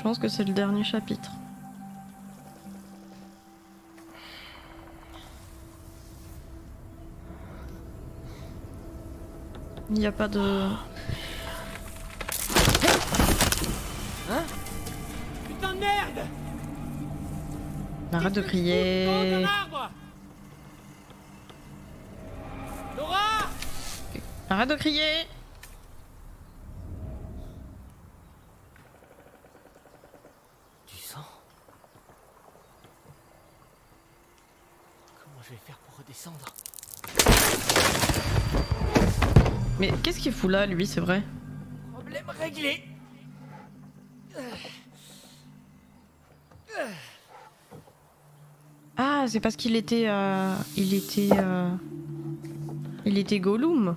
Je pense que c'est le dernier chapitre. Il n'y a pas de... Hein? Putain de merde! Arrête de crier. Laura! Arrête de crier. Du sang. Comment je vais faire pour redescendre? Mais qu'est-ce qu'il fout là, lui, c'est vrai? Problème réglé. Ah, c'est parce qu'il était... Il était Gollum.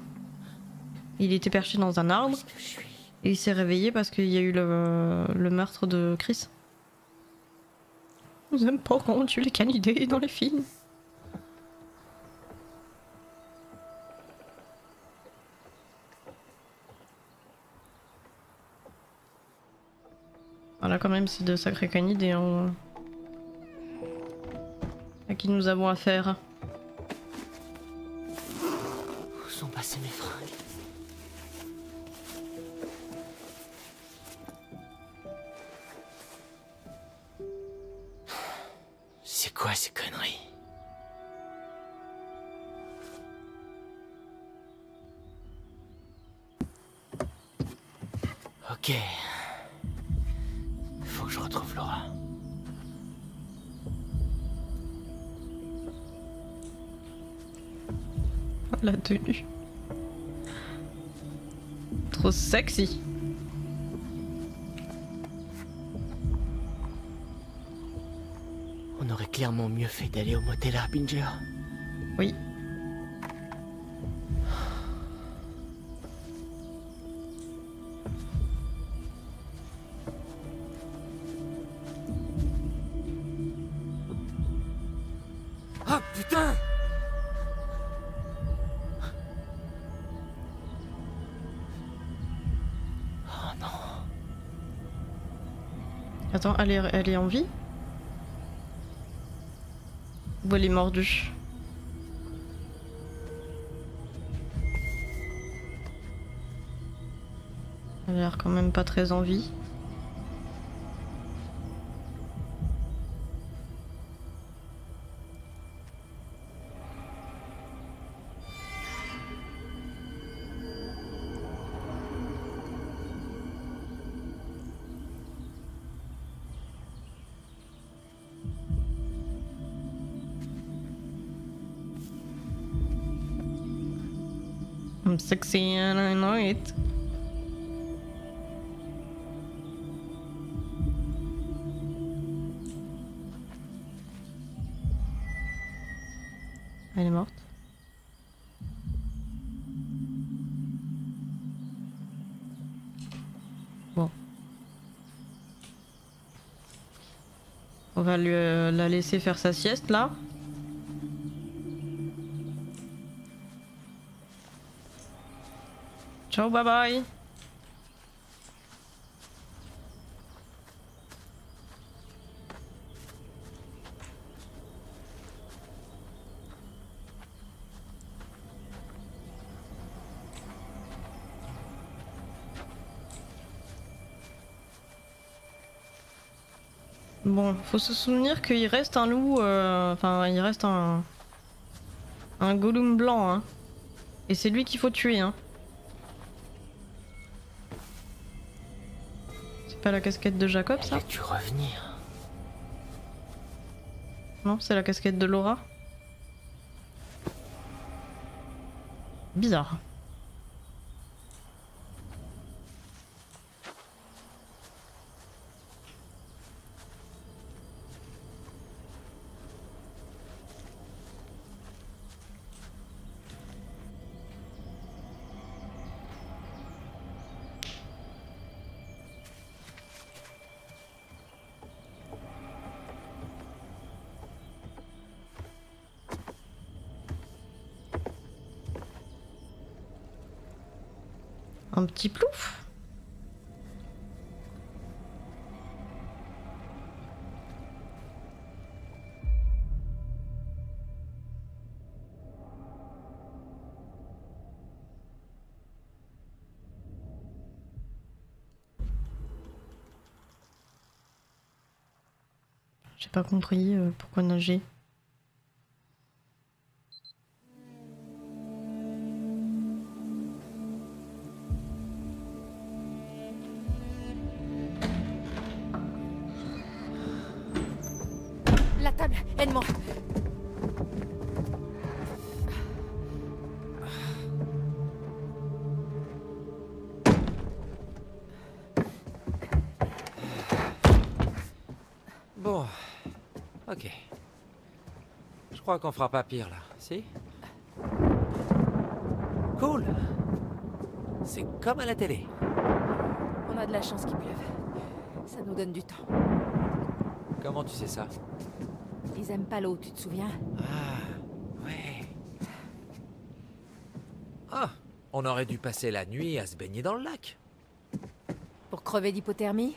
Il était perché dans un arbre. Qu'est-ce que je suis? Et il s'est réveillé parce qu'il y a eu le meurtre de Chris. J'aime pas quand on tue les canidés dans les films. Voilà, quand même, c'est de sacrés canidés hein, à qui nous avons affaire. Où sont passées mes fringues? C'est quoi ces conneries? Ok. Faut que je retrouve Laura. La tenue. Trop sexy. On aurait clairement mieux fait d'aller au motel Harbinger. Oui. Ah putain! Oh non. Attends, elle est en vie? Ou elle est mordue? Elle a l'air quand même pas très en vie. I'm sexy and I know it. Elle est morte. Bon. On va lui, la laisser faire sa sieste là. Ciao, bye bye. Bon, faut se souvenir qu'il reste un loup, enfin il reste un Gollum blanc, hein. Et c'est lui qu'il faut tuer, hein. C'est pas la casquette de Jacob, ça? Elle a dû revenir. Non, c'est la casquette de Laura. Bizarre. Un petit plouf. J'ai pas compris pourquoi nager. La table, aide-moi. Bon, ok. Je crois qu'on fera pas pire là, si? Cool. C'est comme à la télé. On a de la chance qu'il pleuve. Ça nous donne du temps. Comment tu sais ça? Ils aiment pas l'eau, tu te souviens? Ah, ouais. Ah, on aurait dû passer la nuit à se baigner dans le lac. Pour crever d'hypothermie?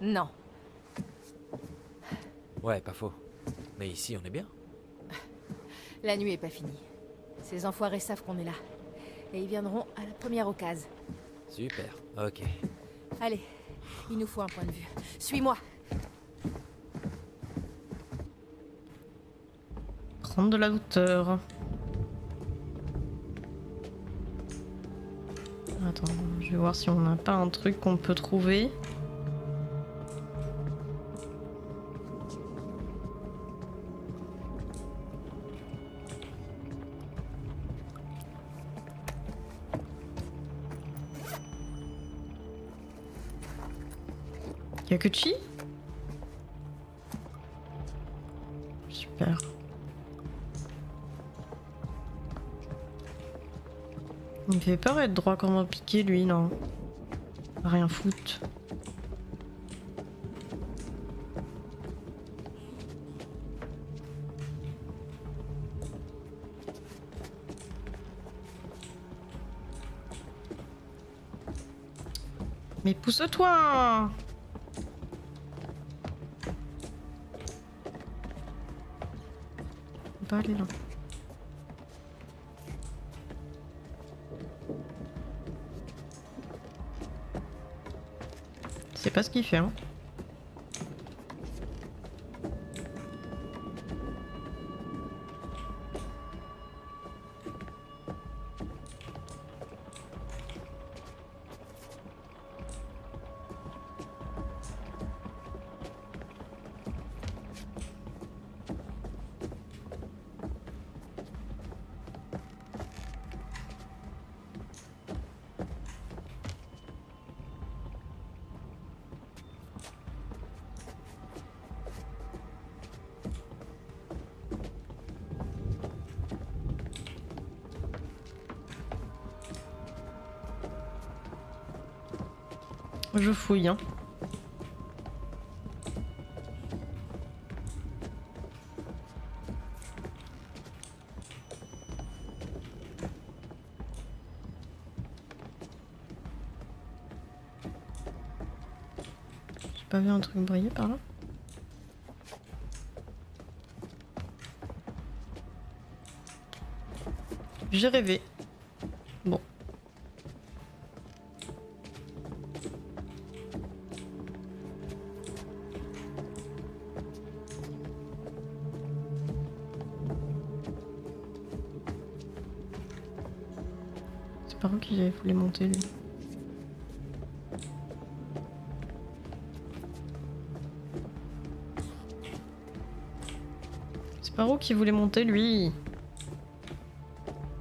Non. Ouais, pas faux. Mais ici, on est bien. La nuit est pas finie. Ces enfoirés savent qu'on est là. Et ils viendront à la première occasion. Super, ok. Allez, il nous faut un point de vue. Suis-moi. Prendre de la hauteur. Attends, je vais voir si on n'a pas un truc qu'on peut trouver. Y'a que Chi? Super. Il me fait peur être droit comme un piqué lui, non? Rien foutre. Mais pousse-toi! On peut pas aller là. C'est pas ce qu'il fait, hein. Je fouille, hein. J'ai pas vu un truc briller par là? J'ai rêvé. Bon. C'est par où qu'il voulait monter lui? C'est par où qu'il voulait monter lui?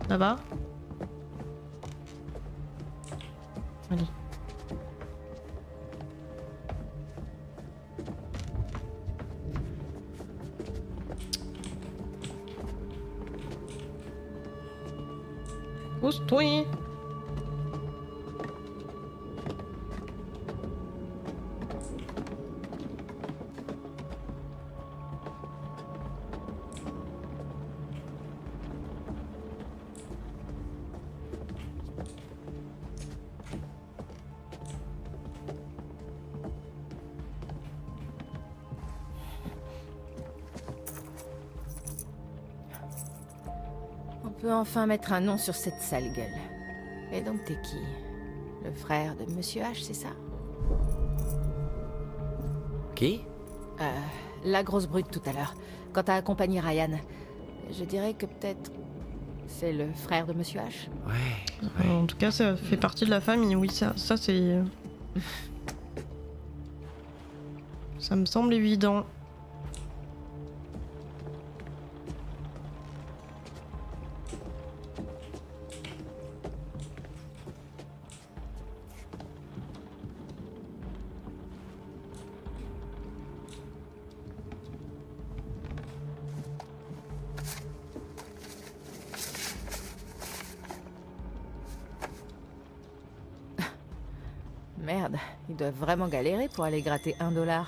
Là-bas? Allez. Pousse-toi! On peut enfin mettre un nom sur cette sale gueule. Et donc t'es qui? Le frère de Monsieur H, c'est ça? Qui? la grosse brute tout à l'heure, quand t'as accompagné Ryan. Je dirais que peut-être... c'est le frère de Monsieur H. Ouais. En tout cas, ça fait partie de la famille, oui, ça c'est... Ça me semble évident. Merde, ils doivent vraiment galérer pour aller gratter $1.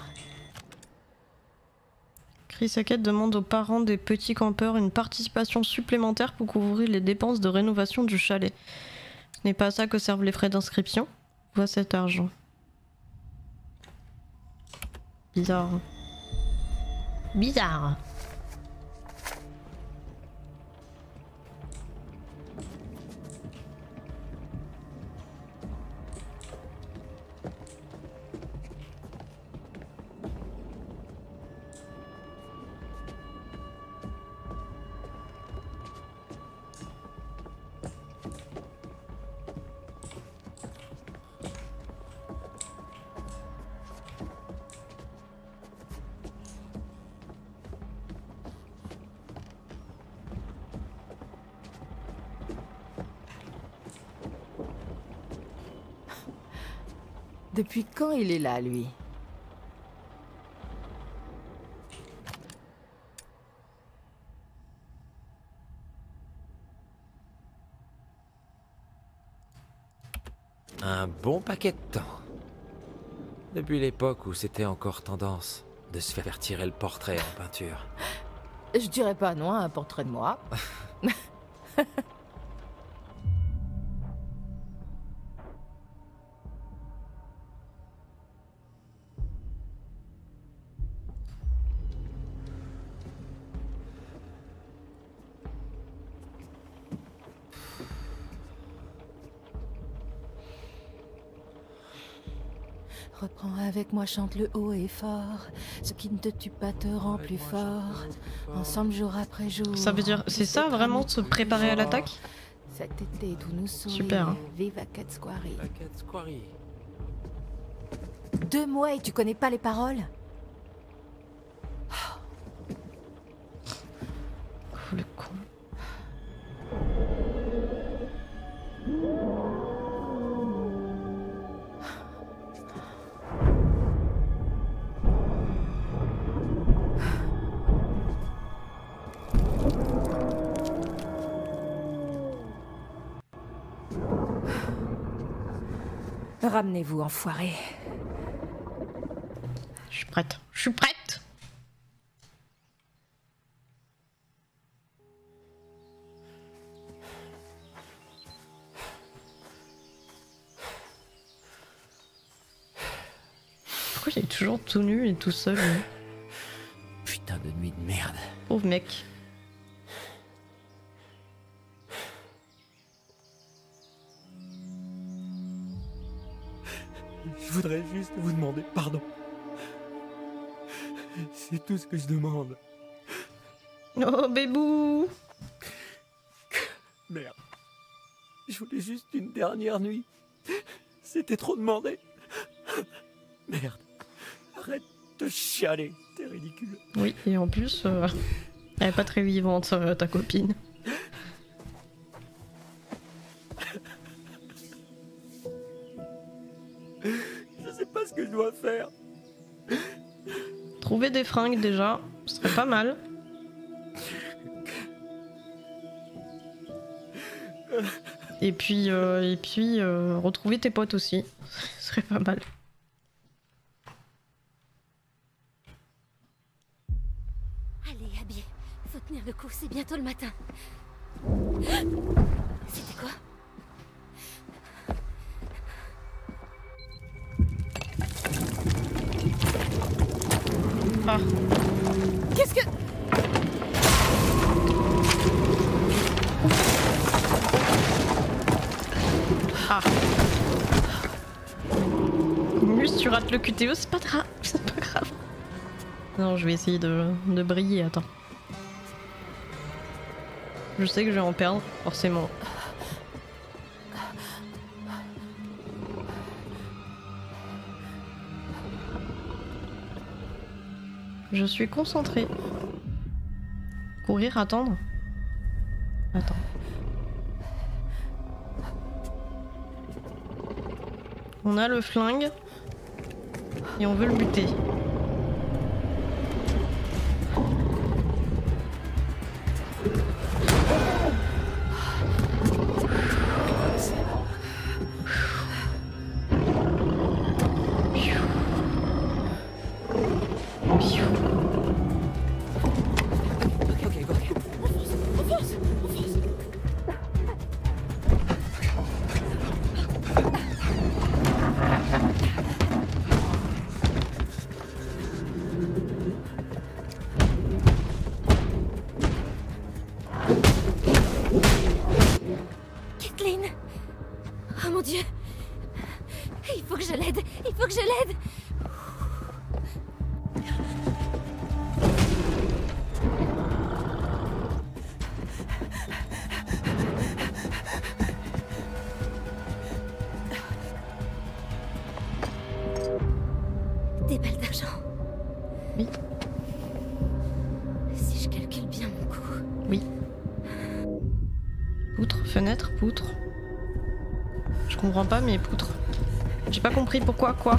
Chris Hackett demande aux parents des petits campeurs une participation supplémentaire pour couvrir les dépenses de rénovation du chalet. Ce n'est pas à ça que servent les frais d'inscription. Vois cet argent. Bizarre. Bizarre. Depuis quand il est là, lui? Un bon paquet de temps. Depuis l'époque où c'était encore tendance de se faire tirer le portrait en peinture. Je dirais pas non à un portrait de moi. Reprends avec moi, chante le haut et fort. Ce qui ne te tue pas te rend plus fort. Ensemble jour après jour. Ça veut dire, c'est ça vraiment, se préparer à l'attaque? Cet été, tout nous sourit. Super, hein. Vive à Catsquari. Squarry. 2 mois et tu connais pas les paroles? Oh, le con. Ramenez-vous, enfoiré. Je suis prête. Je suis prête. Pourquoi il est toujours tout nu et tout seul, lui? Putain de nuit de merde. Pauvre mec. Je voudrais juste vous demander pardon. C'est tout ce que je demande. Oh, bébou. Merde. Je voulais juste une dernière nuit. C'était trop demandé. Merde. Arrête de chialer. T'es ridicule. Oui, et en plus, elle est pas très vivante, ta copine. Je sais pas ce que je dois faire. Trouver des fringues déjà, ce serait pas mal. Et puis retrouver tes potes aussi, ce serait pas mal. Allez, habillé. Faut tenir le coup, c'est bientôt le matin. C'était quoi? Ah, Qu'est-ce que... ah. Mus, tu rates le QTE, c'est pas grave, c'est pas grave. Non, je vais essayer de briller, attends. Je sais que je vais en perdre, forcément. Je suis concentrée. Courir, attendre. Attends. On a le flingue. Et on veut le buter. Kathleen! Oh mon Dieu! Il faut que je l'aide! Il faut que je l'aide! Des balles d'argent. Oui. Si je calcule bien mon coup. Oui. Poutre, fenêtre, poutre. Je comprends pas, mais poutre. J'ai pas compris pourquoi, quoi.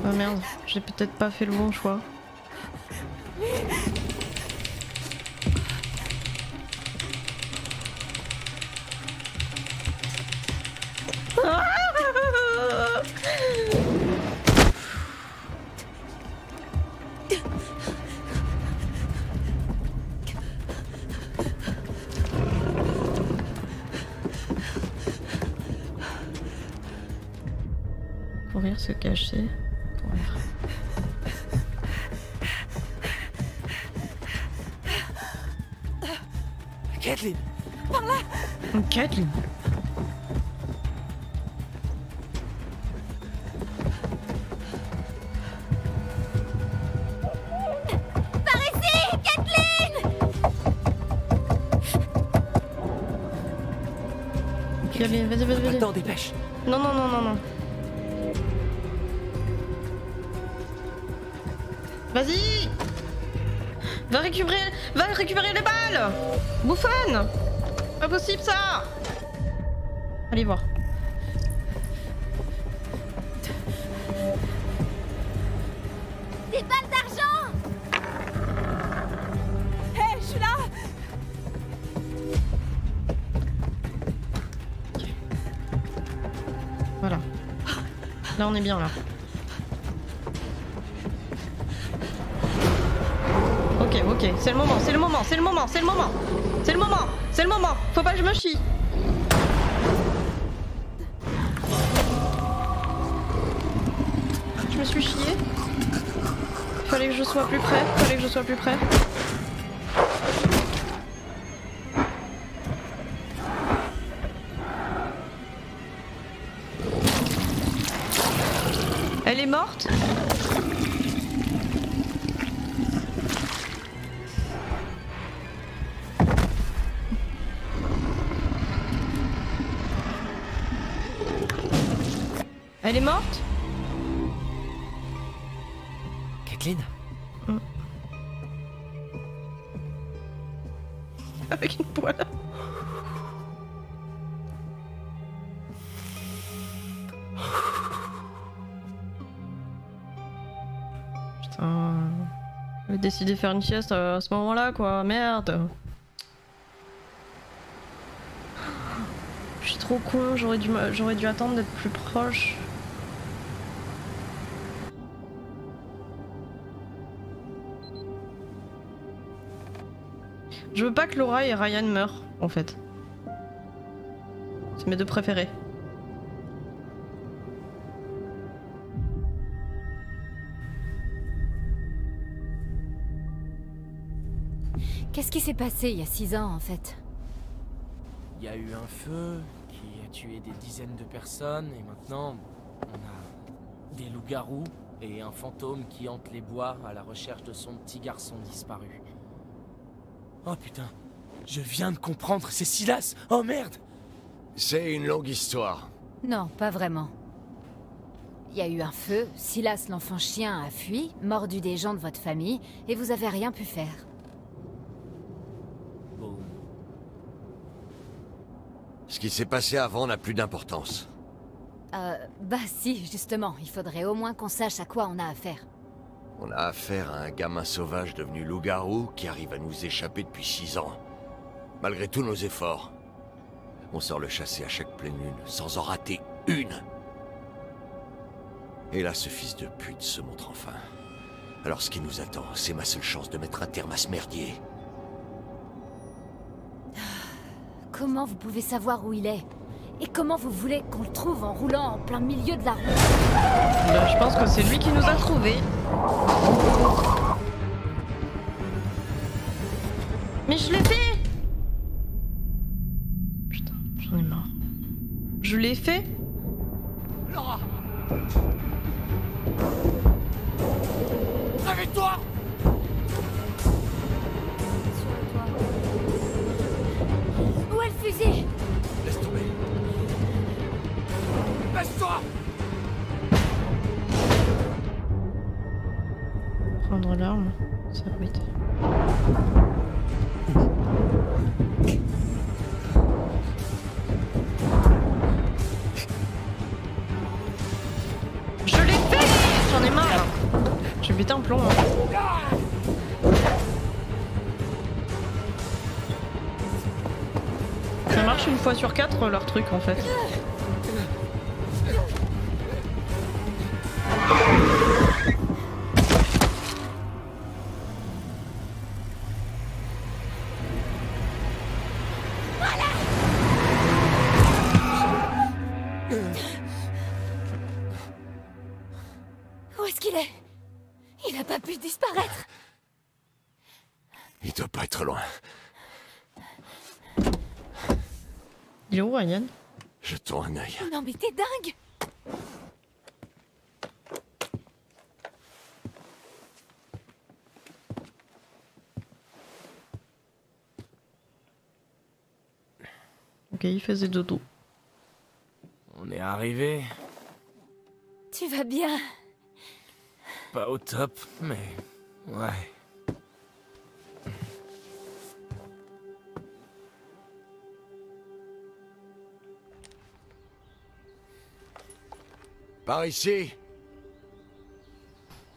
Oh merde, j'ai peut-être pas fait le bon choix. Courir, se cacher, courir. Kathleen! Kathleen. Par ici! Kathleen! Allez, vas-y, vas-y, vas-y. Attends, dépêche! Non, non, non, non, non. Vas-y! Va récupérer les balles! Bouffonne! Pas possible ça! Allez voir. Des balles d'argent! Hé, je suis là! Voilà. Là on est bien là. Ok, c'est le moment, c'est le moment, c'est le moment, c'est le moment! C'est le moment! C'est le moment! Faut pas que je me chie! Je me suis chiée. Fallait que je sois plus près, fallait que je sois plus près. Elle est morte? Elle est morte? Kathleen? Avec une poêle. Putain. J'avais décidé de faire une sieste à ce moment-là, quoi. Merde. Je suis trop con, j'aurais dû attendre d'être plus proche. Je veux pas que Laura et Ryan meurent, en fait. C'est mes deux préférés. Qu'est-ce qui s'est passé il y a 6 ans, en fait? Il y a eu un feu qui a tué des dizaines de personnes, et maintenant, on a des loups-garous et un fantôme qui hante les bois à la recherche de son petit garçon disparu. Oh putain, je viens de comprendre, c'est Silas! Oh merde! C'est une longue histoire. Non, pas vraiment. Il y a eu un feu, Silas l'enfant chien a fui, mordu des gens de votre famille, et vous avez rien pu faire. Bon, Ce qui s'est passé avant n'a plus d'importance. Bah si, justement, il faudrait au moins qu'on sache à quoi on a affaire. On a affaire à un gamin sauvage devenu loup-garou qui arrive à nous échapper depuis 6 ans. Malgré tous nos efforts, on sort le chasser à chaque pleine lune, sans en rater une. Et là, ce fils de pute se montre enfin. Alors ce qui nous attend, c'est ma seule chance de mettre un terme à ce merdier. Comment vous pouvez savoir où il est? Et comment vous voulez qu'on le trouve en roulant en plein milieu de la route? Bah, je pense que c'est lui qui nous a trouvés. Mais je l'ai fait! Putain, j'en ai marre. Je l'ai fait? Laura! Réveille-toi! Où est le fusil? Laisse tomber. Baisse-toi! Prendre l'arme, ça peut être. Je l'ai fait! J'en ai marre! J'ai pété un plomb. Ça marche une fois sur 4 leur truc en fait. Où est-ce qu'il est? Il a pas pu disparaître. Il doit pas être loin. Il est où Ryan? Jetons un œil. Non mais t'es dingue. Ok, il faisait dodo. on est arrivé. Tu vas bien? Pas au top, mais... ouais. Par ici.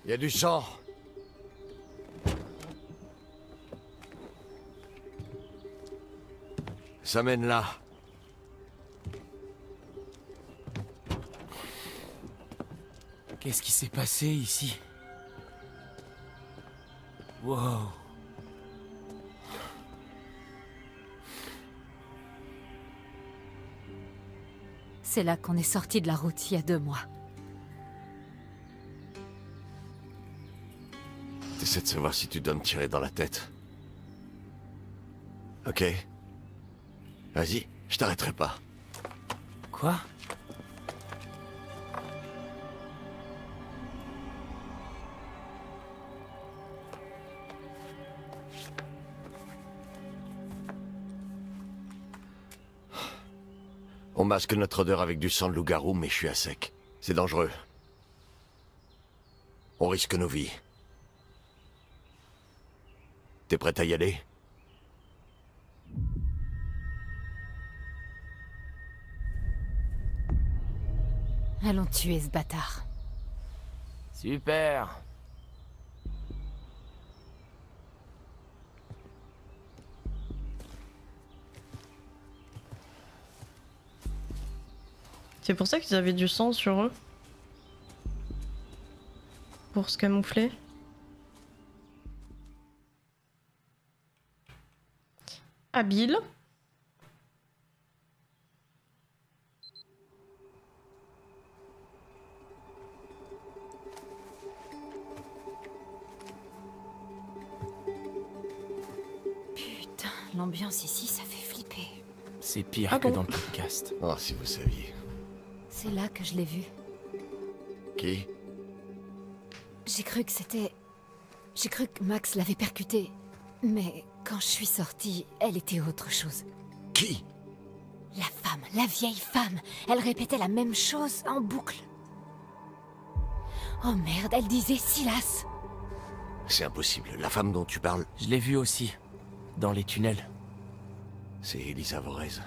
Il y a du sang. Ça mène là. Qu'est-ce qui s'est passé ici? Wow. C'est là qu'on est sorti de la route il y a 2 mois. T'essaies de savoir si tu dois me tirer dans la tête. Ok. Vas-y, je t'arrêterai pas. Quoi? On masque notre odeur avec du sang de loup-garou, mais je suis à sec. C'est dangereux. On risque nos vies. T'es prête à y aller? Allons tuer ce bâtard. Super. C'est pour ça qu'ils avaient du sang sur eux. Pour se camoufler. Habile. l'ambiance ici, ça fait flipper. C'est pire Ah que bon? dans le podcast. Oh, si vous saviez. C'est là que je l'ai vue. Qui? J'ai cru que Max l'avait percutée. Mais quand je suis sortie, elle était autre chose. Qui? La femme, la vieille femme. Elle répétait la même chose en boucle. Oh merde, elle disait Silas. C'est impossible. La femme dont tu parles, Je l'ai vue aussi, dans les tunnels. c'est Elisa Vorez.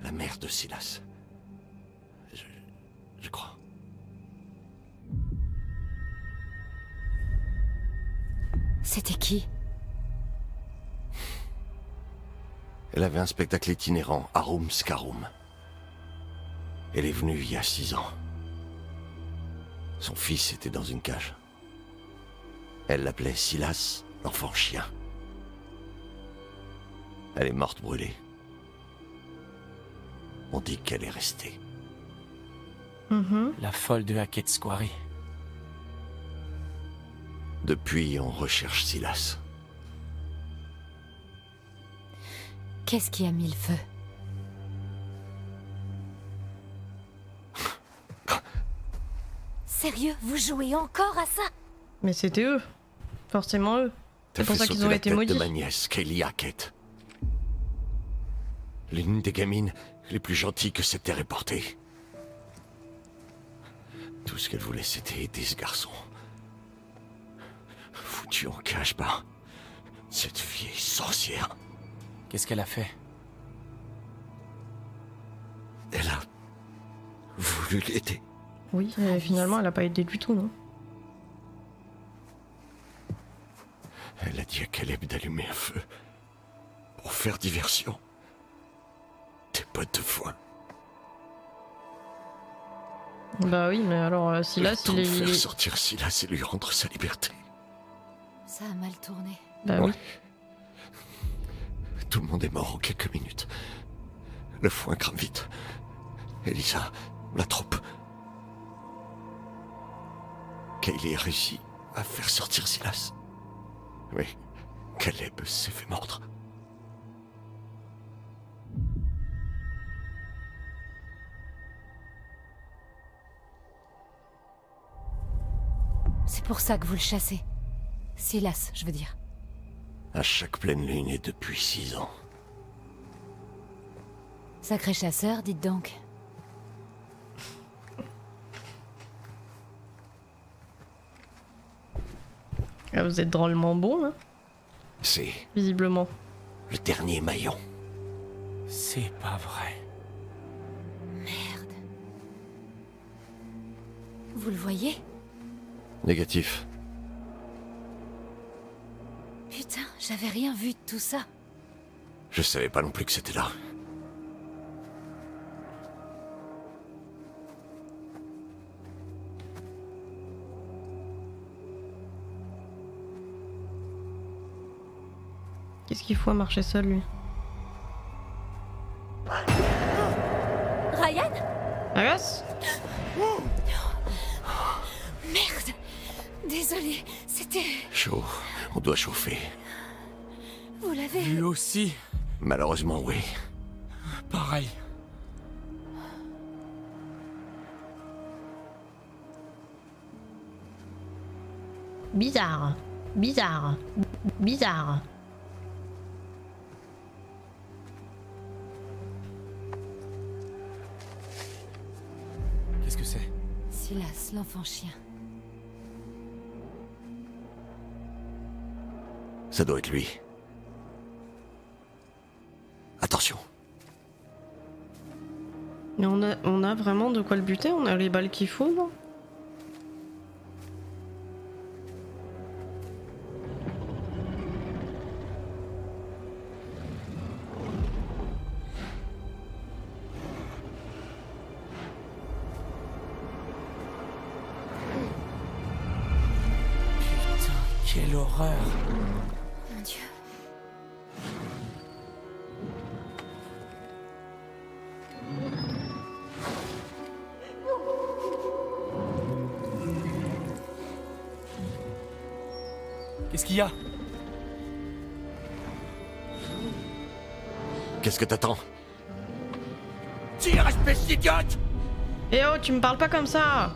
La mère de Silas. Je crois. C'était qui? Elle avait un spectacle itinérant, Arum Scarum. Elle est venue il y a 6 ans. Son fils était dans une cage. Elle l'appelait Silas, l'enfant chien. Elle est morte brûlée. On dit qu'elle est restée. La folle de Hackett Square. Depuis, on recherche Silas. Qu'est-ce qui a mis le feu? Sérieux, vous jouez encore à ça? Mais c'était eux. Forcément eux. T'as C'est pour fait ça qu'ils sauter ont la été tête maudits. de ma nièce, Kaylee Hackett. L'une des gamines les plus gentilles que cette terre ait portée. Tout ce qu'elle voulait, c'était aider ce garçon. Foutu en cage par cette vieille sorcière. Qu'est-ce qu'elle a fait? Elle a voulu l'aider. Oui, finalement, elle a pas aidé du tout, non? Elle a dit à Caleb d'allumer un feu pour faire diversion. Des potes de foin. Bah oui, mais alors Silas, Le temps il de est. faire sortir Silas et lui rendre sa liberté. Ça a mal tourné. Bah oui. Tout le monde est mort en quelques minutes. Le foin crame vite. Elisa, la troupe. Kaylee a réussi à faire sortir Silas. Oui, Caleb s'est fait mordre. C'est pour ça que vous le chassez. Silas, je veux dire. À chaque pleine lune et depuis 6 ans. Sacré chasseur, dites donc. Ah, vous êtes drôlement bon, hein, C'est visiblement. le dernier maillon. C'est pas vrai. Merde. Vous le voyez? Négatif. Putain, j'avais rien vu de tout ça. Je savais pas non plus que c'était là. Qu'est-ce qu'il faut à marcher seul, lui? Ryan? Agas? Merde. Désolée, c'était... Chaud. On doit chauffer. Vous l'avez... Lui aussi, Malheureusement, oui. pareil. Bizarre. Bizarre. Bizarre. Qu'est-ce que c'est? Silas, l'enfant chien. Ça doit être lui. Attention. Mais on a vraiment de quoi le buter? On a les balles qu'il faut, non? Putain, quelle horreur. Mon Dieu. Qu'est-ce qu'il y a? Qu'est-ce que t'attends? Tire, espèce d'idiote! Eh oh, tu me parles pas comme ça!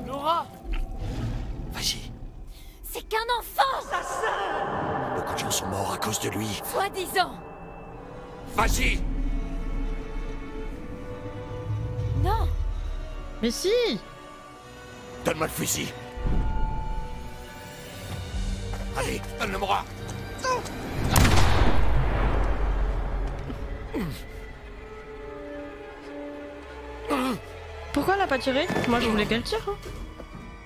Laura! Vas-y. C'est qu'un enfant! Beaucoup de gens sont morts à cause de lui. Soi-disant! Vas-y! Non! Mais si! Donne-moi le fusil. Allez, donne-le-moi. Pourquoi elle a pas tiré? Moi je voulais qu'elle tire.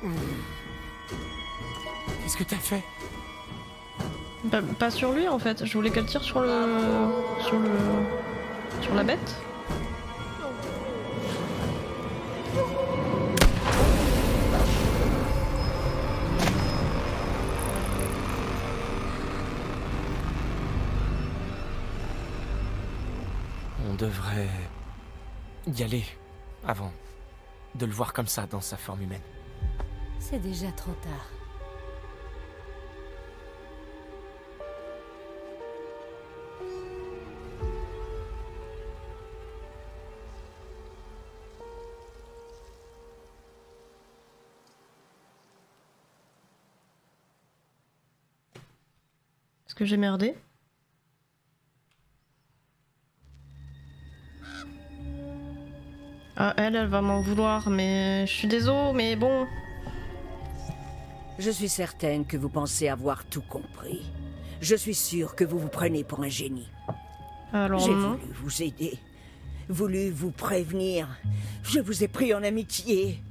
Hein. Qu'est-ce que t'as fait? Pas sur lui en fait, je voulais qu'elle tire sur la bête. On devrait y aller avant de le voir comme ça dans sa forme humaine. C'est déjà trop tard. Est-ce que j'ai merdé? Ah, elle va m'en vouloir, mais je suis désolée, mais bon. Je suis certaine que vous pensez avoir tout compris. Je suis sûre que vous vous prenez pour un génie. Alors J'ai non. voulu vous aider, voulu vous prévenir. Je vous ai pris en amitié.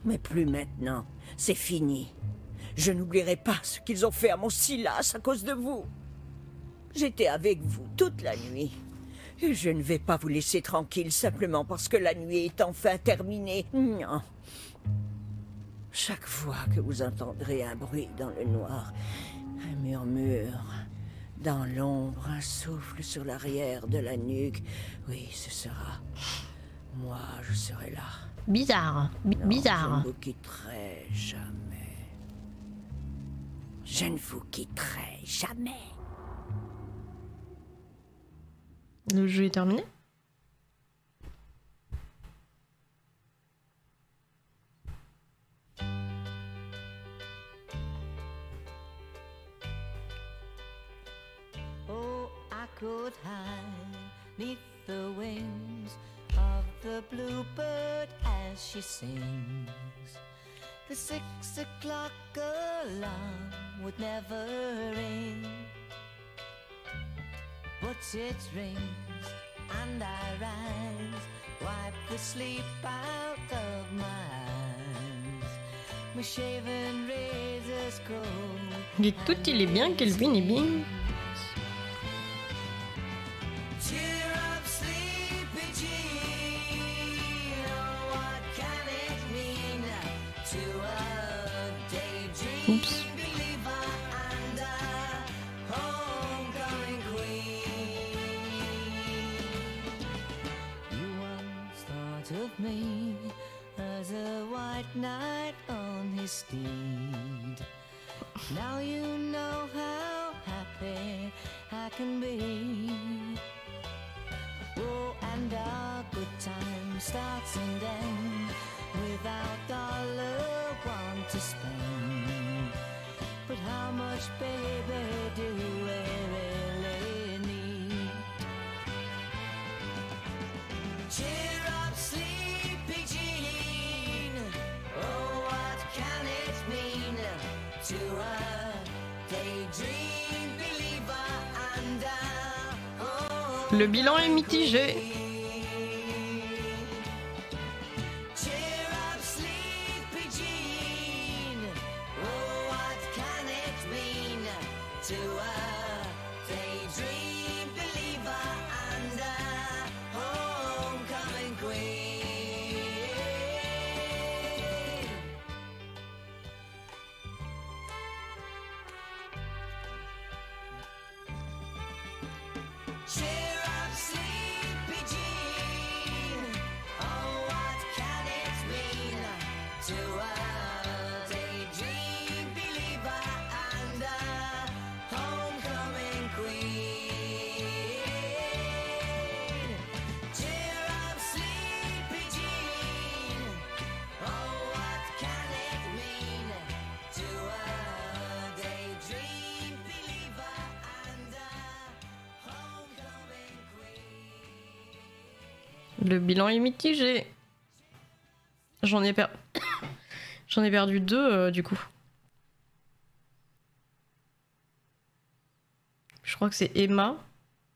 Mais plus maintenant, c'est fini. Je n'oublierai pas ce qu'ils ont fait à mon Silas à cause de vous. J'étais avec vous toute la nuit. Et je ne vais pas vous laisser tranquille simplement parce que la nuit est enfin terminée. Non. Chaque fois que vous entendrez un bruit dans le noir, un murmure, dans l'ombre, un souffle sur l'arrière de la nuque, oui, ce sera... Moi, je serai là. Bizarre. Non, Bizarre. je ne vous quitterai jamais. Je ne vous quitterai jamais. Le jeu est terminé? Oh, I could hide neath the wings of the bluebird as she sings. The 6 o'clock alarm would never ring. But it rings and I rise, wipe the sleep out of my eyes. My shaven razor's cold. Il est bien, Kelvin est bien. Cheer up, sleepy Jean. Oh, what can it mean to a daydream Oups. believer and a homecoming queen? You once thought of me as a white knight on his steed. Now you know how happy I can be. Oh, and our good time starts and ends without dollar one to spend. But how much, baby, do we really need? Cheer up, sleepy Jean. Oh, what can it mean to a daydream believer and a Le bilan est mitigé. cheer up, sleepy Jean. Oh, what can it mean to a daydream believer and a homecoming queen? Cheer up, sleepy Jean. Oh, what can it mean to a Le bilan est mitigé. J'en ai perdu 2 du coup. Je crois que c'est Emma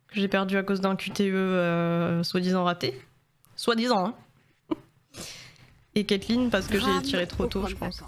que j'ai perdu à cause d'un QTE soi-disant raté. Soi-disant, hein. Et Caitlyn parce que j'ai tiré trop tôt, je pense.